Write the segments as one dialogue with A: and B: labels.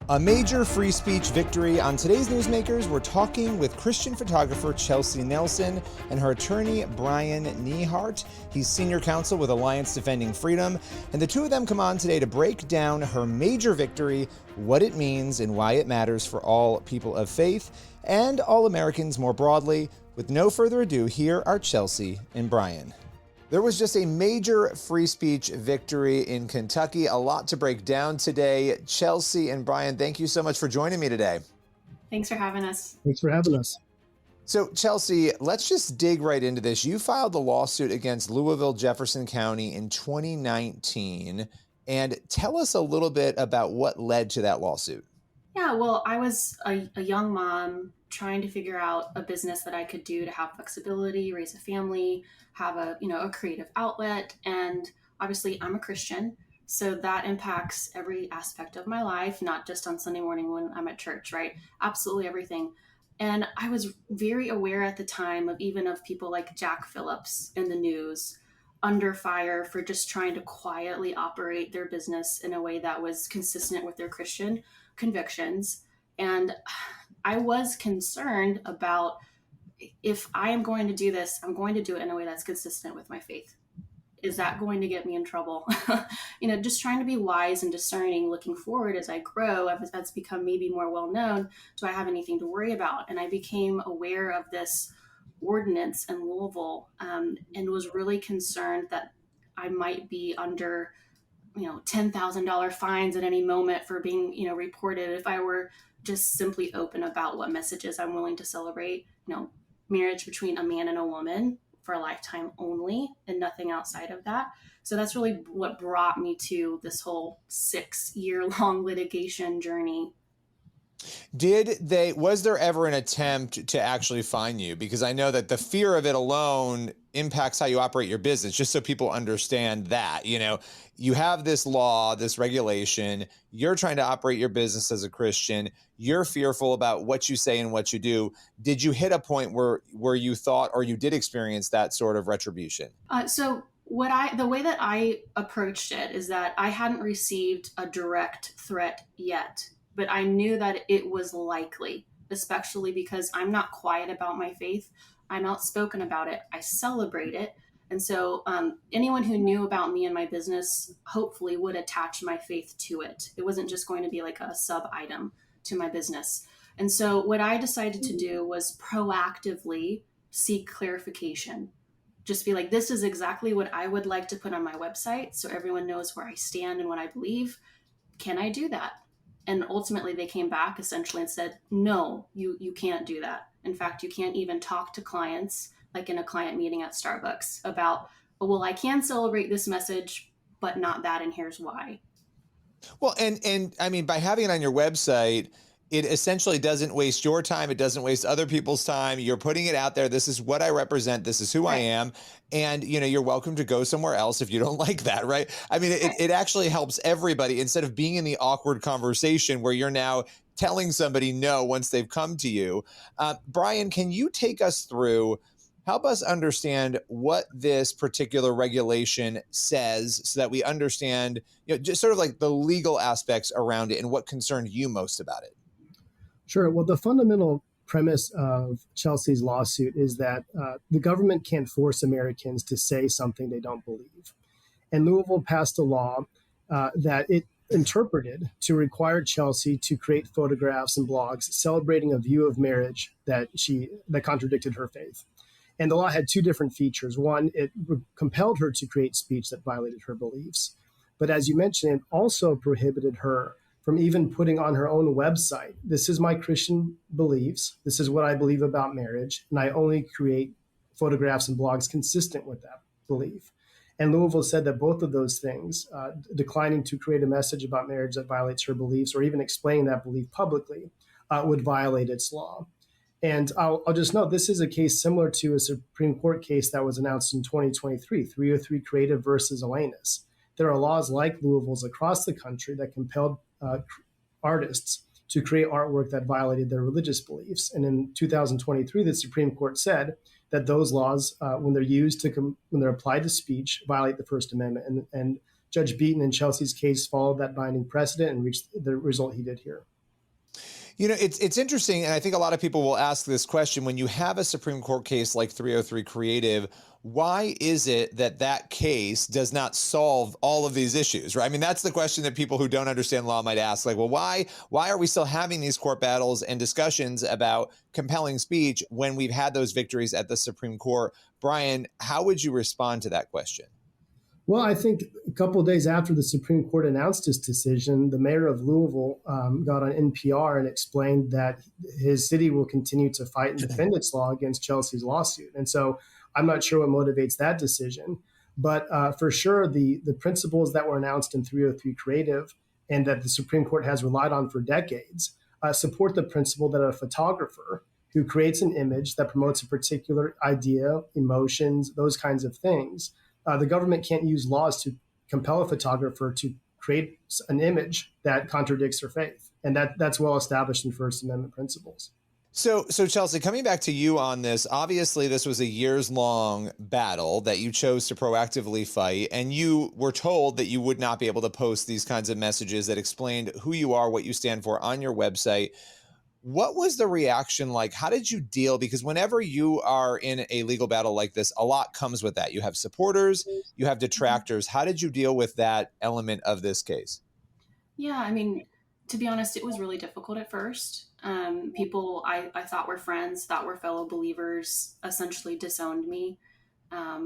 A: A major free speech victory. On today's Newsmakers, we're talking with Christian photographer Chelsey Nelson and her attorney Brian Nehart. He's senior counsel with Alliance Defending Freedom, and the two of them come on today to break down her major victory, what it means and why it matters for all people of faith and all Americans more broadly. With no further ado, here are Chelsey and Brian. There was just a major free speech victory in Kentucky. A lot to break down today. Chelsey and Brian, thank you so much for joining me today.
B: Thanks for having us.
C: Thanks for having us.
A: So, Chelsey, let's just dig right into this. You filed the lawsuit against Louisville, Jefferson County in 2019. And tell us a little bit about what led to that lawsuit.
B: Yeah, well, I was a young mom trying to figure out a business that I could do to have flexibility, raise a family, have a creative outlet. And obviously I'm a Christian, so that impacts every aspect of my life, not just on Sunday morning when I'm at church, right? Absolutely everything. And I was very aware at the time of people like Jack Phillips in the news under fire for just trying to quietly operate their business in a way that was consistent with their Christian convictions. And I was concerned about, if I am going to do this, I'm going to do it in a way that's consistent with my faith. Is that going to get me in trouble? Just trying to be wise and discerning, looking forward as I grow, as that's become maybe more well known. Do I have anything to worry about? And I became aware of this ordinance in Louisville, and was really concerned that I might be under $10,000 fines at any moment for being, reported if I were just simply open about what messages I'm willing to celebrate, marriage between a man and a woman for a lifetime only and nothing outside of that. So that's really what brought me to this whole 6-year-long litigation journey.
A: Was there ever an attempt to actually fine you? Because I know that the fear of it alone impacts how you operate your business, just so people understand that, you have this law, this regulation, you're trying to operate your business as a Christian, you're fearful about what you say and what you do. Did you hit a point where you thought, or you did experience that sort of retribution?
B: So the way that I approached it is that I hadn't received a direct threat yet, but I knew that it was likely, especially because I'm not quiet about my faith. I'm outspoken about it. I celebrate it. And so anyone who knew about me and my business hopefully would attach my faith to it. It wasn't just going to be like a sub item to my business. And so what I decided to do was proactively seek clarification. Just be like, this is exactly what I would like to put on my website so everyone knows where I stand and what I believe. Can I do that? And ultimately they came back essentially and said, no, you can't do that. In fact, you can't even talk to clients like in a client meeting at Starbucks about, well, I can celebrate this message, but not that, and here's why.
A: Well, and I mean, by having it on your website, it essentially doesn't waste your time. It doesn't waste other people's time. You're putting it out there. This is what I represent. This is who I am. And, you're welcome to go somewhere else if you don't like that, right? I mean, it actually helps everybody instead of being in the awkward conversation where you're now telling somebody no once they've come to you. Brian, can you take us through, help us understand what this particular regulation says so that we understand, just sort of like the legal aspects around it and what concerned you most about it?
C: Sure. Well, the fundamental premise of Chelsey's lawsuit is that the government can't force Americans to say something they don't believe. And Louisville passed a law that it interpreted to require Chelsey to create photographs and blogs celebrating a view of marriage that contradicted her faith. And the law had two different features. One, it compelled her to create speech that violated her beliefs. But as you mentioned, it also prohibited her from even putting on her own website, this is my Christian beliefs, this is what I believe about marriage, and I only create photographs and blogs consistent with that belief. And Louisville said that both of those things, declining to create a message about marriage that violates her beliefs or even explain that belief publicly, would violate its law. And I'll just note, this is a case similar to a Supreme Court case that was announced in 2023, 303 Creative versus Alanis. There are laws like Louisville's across the country that compelled artists to create artwork that violated their religious beliefs. And in 2023, the Supreme Court said that those laws, when they're used when they're applied to speech, violate the First Amendment. And Judge Beaton in Chelsey's case followed that binding precedent and reached the result he did here.
A: It's interesting, and I think a lot of people will ask this question when you have a Supreme Court case like 303 Creative. Why is it that that case does not solve all of these issues, right? I mean, that's the question that people who don't understand law might ask. Like, well, why are we still having these court battles and discussions about compelling speech when we've had those victories at the Supreme Court? Brian, how would you respond to that question?
C: Well, I think a couple of days after the Supreme Court announced its decision, the mayor of Louisville got on NPR and explained that his city will continue to fight and defend its law against Chelsea's lawsuit. And so I'm not sure what motivates that decision. But for sure, the principles that were announced in 303 Creative and that the Supreme Court has relied on for decades support the principle that a photographer who creates an image that promotes a particular idea, emotions, those kinds of things, the government can't use laws to compel a photographer to create an image that contradicts their faith. And that's well established in First Amendment principles.
A: So Chelsey, coming back to you on this, obviously this was a years-long battle that you chose to proactively fight, and you were told that you would not be able to post these kinds of messages that explained who you are, what you stand for on your website. What was the reaction like? How did you deal? Because whenever you are in a legal battle like this, a lot comes with that. You have supporters, you have detractors. How did you deal with that element of this case?
B: Yeah, I mean, to be honest, it was really difficult at first. People I thought were friends, thought were fellow believers, essentially disowned me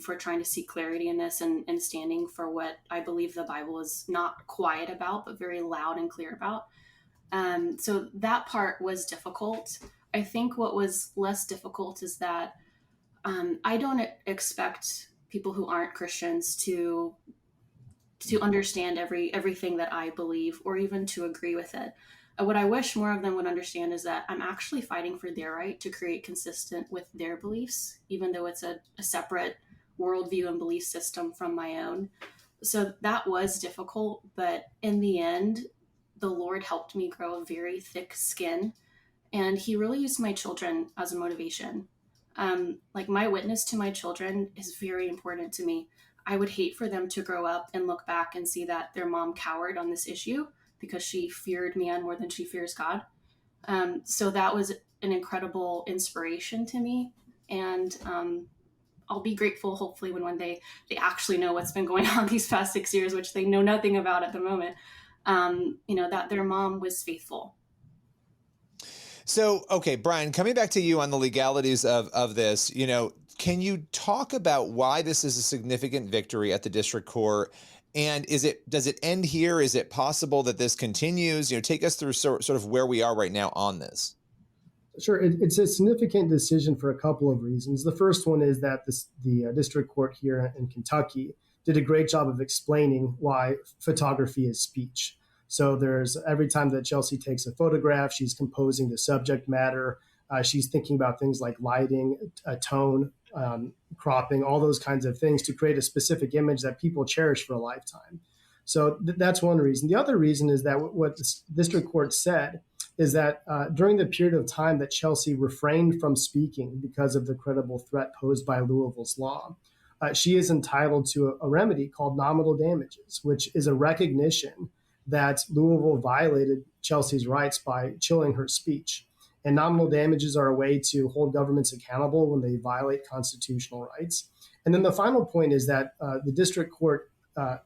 B: for trying to seek clarity in this and standing for what I believe the Bible is not quiet about, but very loud and clear about. So that part was difficult. I think what was less difficult is that I don't expect people who aren't Christians to understand everything that I believe or even to agree with it. What I wish more of them would understand is that I'm actually fighting for their right to create consistent with their beliefs, even though it's a separate worldview and belief system from my own. So that was difficult, but in the end, the Lord helped me grow a very thick skin, and He really used my children as a motivation. Like my witness to my children is very important to me. I would hate for them to grow up and look back and see that their mom cowered on this issue because she feared man more than she fears God. So that was an incredible inspiration to me, and I'll be grateful hopefully when one day they actually know what's been going on these past 6 years, which they know nothing about at the moment. That their mom was faithful.
A: So, okay, Brian, coming back to you on the legalities of this, can you talk about why this is a significant victory at the district court? And does it end here? Is it possible that this continues? Take us through sort of where we are right now on this.
C: Sure. It's a significant decision for a couple of reasons. The first one is that the district court here in Kentucky did a great job of explaining why photography is speech. So there's every time that Chelsey takes a photograph, she's composing the subject matter. She's thinking about things like lighting, tone, cropping, all those kinds of things to create a specific image that people cherish for a lifetime. So that's one reason. The other reason is that what the district court said is that during the period of time that Chelsey refrained from speaking because of the credible threat posed by Louisville's law, she is entitled to a remedy called nominal damages, which is a recognition that Louisville violated Chelsey's rights by chilling her speech. And nominal damages are a way to hold governments accountable when they violate constitutional rights. And then the final point is that the district court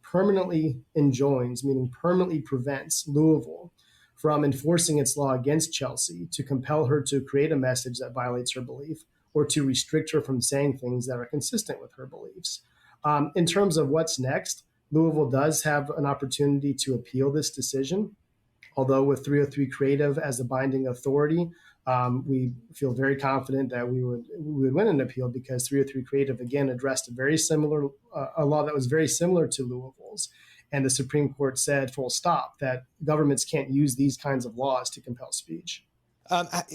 C: permanently enjoins, meaning permanently prevents Louisville from enforcing its law against Chelsey to compel her to create a message that violates her belief or to restrict her from saying things that are consistent with her beliefs. In terms of what's next, Louisville does have an opportunity to appeal this decision. Although with 303 Creative as the binding authority, we feel very confident that we would win an appeal because 303 Creative, again, addressed a law that was very similar to Louisville's. And the Supreme Court said, full stop, that governments can't use these kinds of laws to compel speech.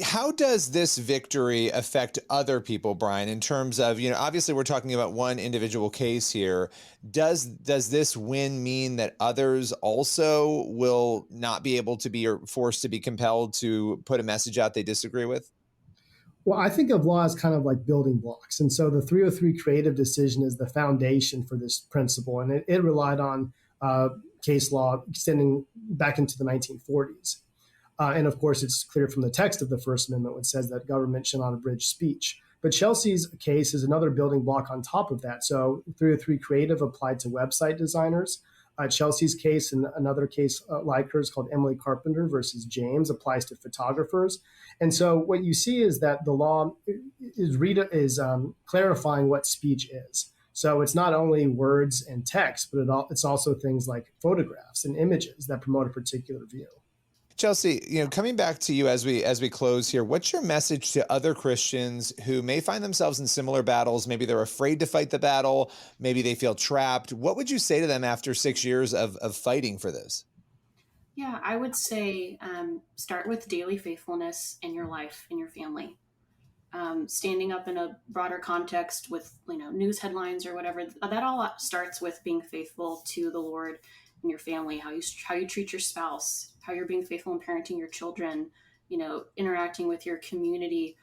A: How does this victory affect other people, Brian, in terms of, obviously we're talking about one individual case here. Does this win mean that others also will not be able to be or forced to be compelled to put a message out they disagree with?
C: Well, I think of law as kind of like building blocks. And so the 303 Creative decision is the foundation for this principle. And it relied on case law extending back into the 1940s. And of course, it's clear from the text of the First Amendment, which says that government shall not abridge speech. But Chelsey's case is another building block on top of that. So 303 Creative applied to website designers. Chelsey's case and another case like hers called Emily Carpenter versus James applies to photographers. And so what you see is that the law is clarifying what speech is. So it's not only words and text, but it's also things like photographs and images that promote a particular view.
A: Chelsey, coming back to you as we close here, what's your message to other Christians who may find themselves in similar battles? Maybe they're afraid to fight the battle. Maybe they feel trapped. What would you say to them after 6 years of fighting for this?
B: Yeah, I would say start with daily faithfulness in your life, in your family. Standing up in a broader context with news headlines or whatever, that all starts with being faithful to the Lord in your family, how you treat your spouse, how you're being faithful in parenting your children, interacting with your community.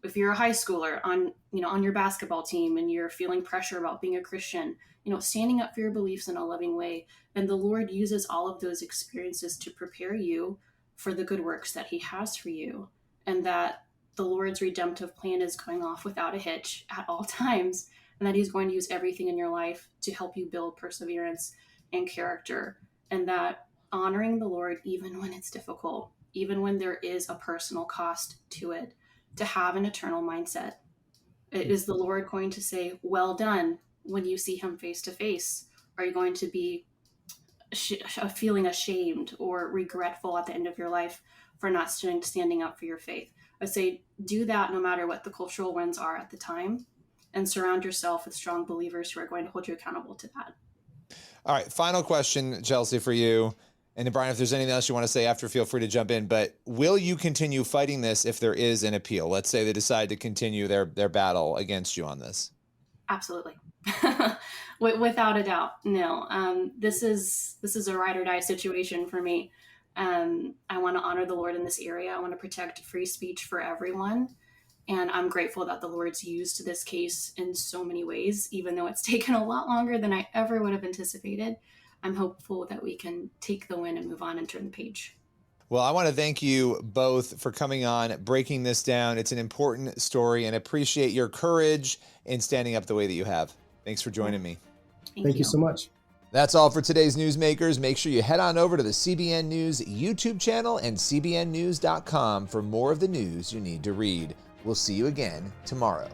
B: If you're a high schooler on your basketball team and you're feeling pressure about being a Christian, standing up for your beliefs in a loving way. And the Lord uses all of those experiences to prepare you for the good works that he has for you. And that the Lord's redemptive plan is going off without a hitch at all times. And that he's going to use everything in your life to help you build perseverance and character. And that honoring the Lord, even when it's difficult, even when there is a personal cost to it, to have an eternal mindset. Is the Lord going to say, well done, when you see him face to face? Are you going to be feeling ashamed or regretful at the end of your life for not standing up for your faith? I say do that no matter what the cultural winds are at the time, and surround yourself with strong believers who are going to hold you accountable to that.
A: All right, final question, Chelsey, for you. And Brian, if there's anything else you want to say after, feel free to jump in. But will you continue fighting this if there is an appeal? Let's say they decide to continue their battle against you on this.
B: Absolutely. Without a doubt. No. This is a ride or die situation for me. I want to honor the Lord in this area. I want to protect free speech for everyone. And I'm grateful that the Lord's used this case in so many ways, even though it's taken a lot longer than I ever would have anticipated. I'm hopeful that we can take the win and move on and turn the page.
A: Well, I want to thank you both for coming on, breaking this down. It's an important story, and appreciate your courage in standing up the way that you have. Thanks for joining me.
C: Thank you so much.
A: That's all for today's Newsmakers. Make sure you head on over to the CBN News YouTube channel and cbnnews.com for more of the news you need to read. We'll see you again tomorrow.